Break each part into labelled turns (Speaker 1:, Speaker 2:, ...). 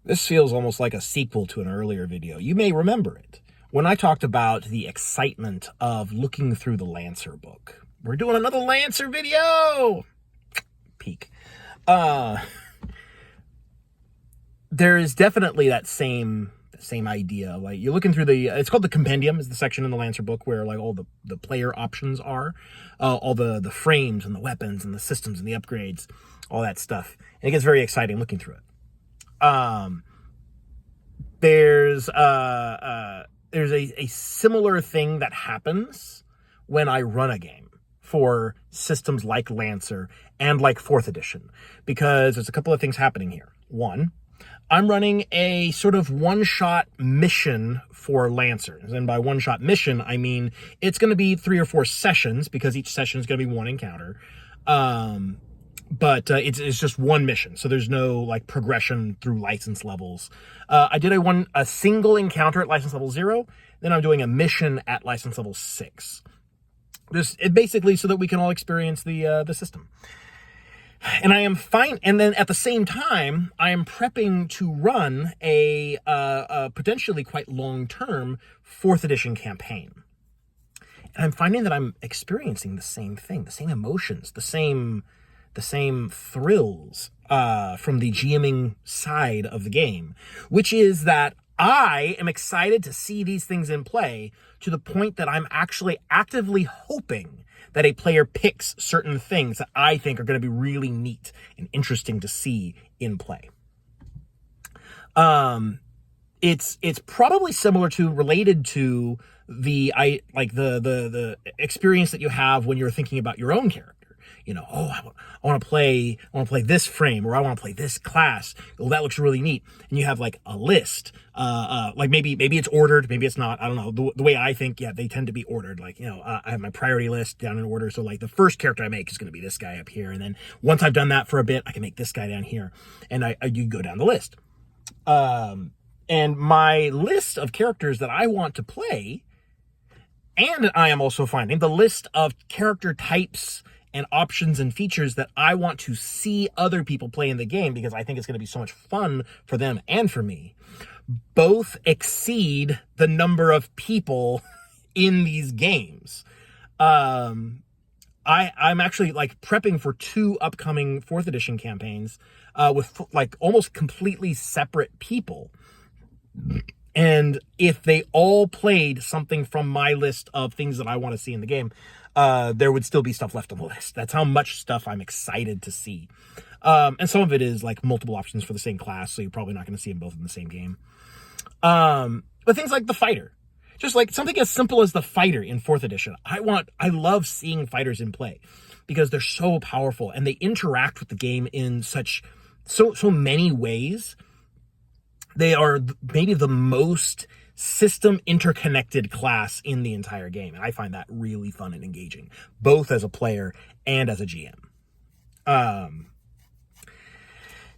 Speaker 1: This feels almost like a sequel to an earlier video. You may remember it when I talked about the excitement of looking through the Lancer book. We're doing another Lancer video! Peak. There is definitely that same idea. Like, you're looking through it's called the Compendium, is the section in the Lancer book where like all the player options are, all the frames and the weapons and the systems and the upgrades, all that stuff. And it gets very exciting looking through it. There's a similar thing that happens when I run a game for systems like Lancer and like 4th edition, because there's a couple of things happening here. One, I'm running a sort of one-shot mission for Lancers. And by one-shot mission, I mean it's going to be 3 or 4 sessions, because each session is going to be one encounter. But it's just one mission, so there's no like progression through license levels. I did a single encounter at license level 0, then I'm doing a mission at license level 6. It basically so that we can all experience the system. And I am fine. And then at the same time, I am prepping to run a potentially quite long-term 4th edition campaign. And I'm finding that I'm experiencing the same thing, the same emotions, the same thrills from the GMing side of the game, which is that I am excited to see these things in play, to the point that I'm actually actively hoping that a player picks certain things that I think are going to be really neat and interesting to see in play. It's probably related to the experience that you have when you're thinking about your own character. You know, I want to play this frame, or I want to play this class. Oh, that looks really neat. And you have like a list, like maybe it's ordered, maybe it's not. I don't know. The way I think, yeah, they tend to be ordered. Like, I have my priority list down in order. So like the first character I make is going to be this guy up here. And then once I've done that for a bit, I can make this guy down here. And you go down the list. And my list of characters that I want to play, and I am also finding the list of character types and options and features that I want to see other people play in the game, because I think it's going to be so much fun for them and for me, both exceed the number of people in these games. I'm actually like prepping for 2 upcoming 4th edition campaigns with like almost completely separate people. And if they all played something from my list of things that I want to see in the game, there would still be stuff left on the list. That's how much stuff I'm excited to see. And some of it is like multiple options for the same class, so you're probably not going to see them both in the same game. But things like the fighter, just like something as simple as the fighter in 4th edition. I love seeing fighters in play, because they're so powerful and they interact with the game in so many ways. They are maybe the most system interconnected class in the entire game. And I find that really fun and engaging, both as a player and as a GM.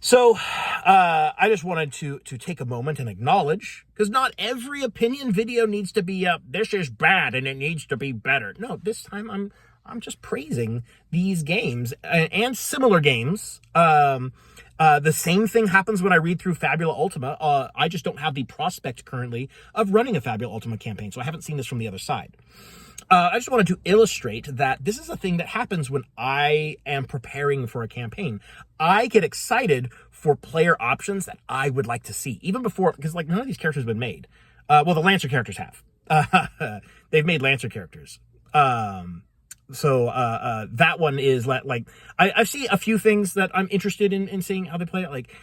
Speaker 1: So I just wanted to take a moment and acknowledge, because not every opinion video needs to be this is bad and it needs to be better. No, this time I'm just praising these games and similar games. The same thing happens when I read through Fabula Ultima. I just don't have the prospect currently of running a Fabula Ultima campaign, so I haven't seen this from the other side. I just wanted to illustrate that this is a thing that happens when I am preparing for a campaign. I get excited for player options that I would like to see, even before, because like none of these characters have been made. Well, the Lancer characters have. They've made Lancer characters. So that one is like I see a few things that I'm interested in seeing how they play it. Like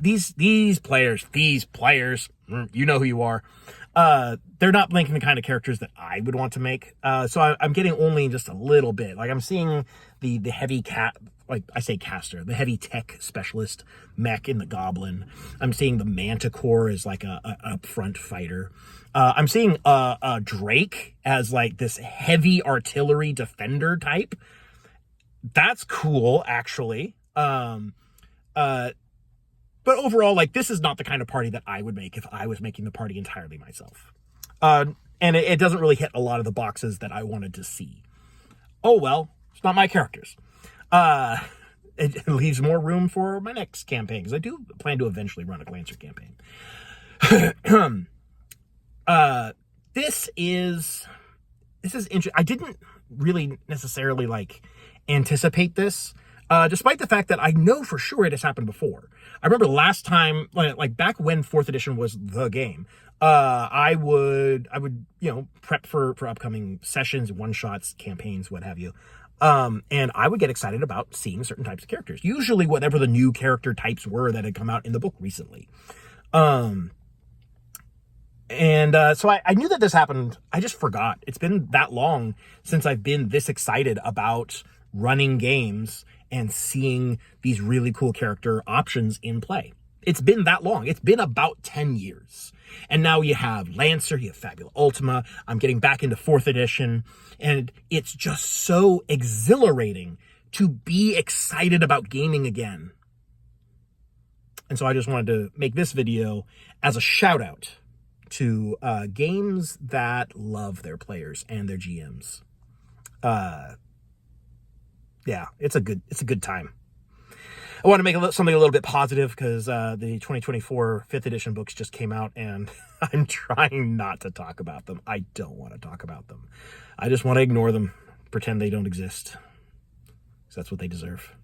Speaker 1: these players, you know who you are. They're not making the kind of characters that I would want to make. So I'm getting only just a little bit. Like I'm seeing the heavy the heavy tech specialist mech in the Goblin. I'm seeing the Manticore as like a upfront fighter. I'm seeing Drake as like this heavy artillery defender type. That's cool, actually. But overall, like, this is not the kind of party that I would make if I was making the party entirely myself. And it doesn't really hit a lot of the boxes that I wanted to see. Oh, well, it's not my characters. it leaves more room for my next campaign, because I do plan to eventually run a Glancer campaign. This is interesting. I didn't really necessarily like anticipate this, despite the fact that I know for sure it has happened before. I remember last time, like back when 4th edition was the game, I would prep for upcoming sessions, one shots, campaigns, what have you. And I would get excited about seeing certain types of characters, usually whatever the new character types were that had come out in the book recently. So I knew that this happened. I just forgot. It's been that long since I've been this excited about running games and seeing these really cool character options in play. It's been that long. It's been about 10 years. And now you have Lancer, you have Fabula Ultima. I'm getting back into 4th edition. And it's just so exhilarating to be excited about gaming again. And so I just wanted to make this video as a shout out to games that love their players and their GMs. Yeah, it's a good time. I want to make something a little bit positive, because the 2024 5th edition books just came out, and I'm trying not to talk about them. I don't want to talk about them. I just want to ignore them, pretend they don't exist, because that's what they deserve.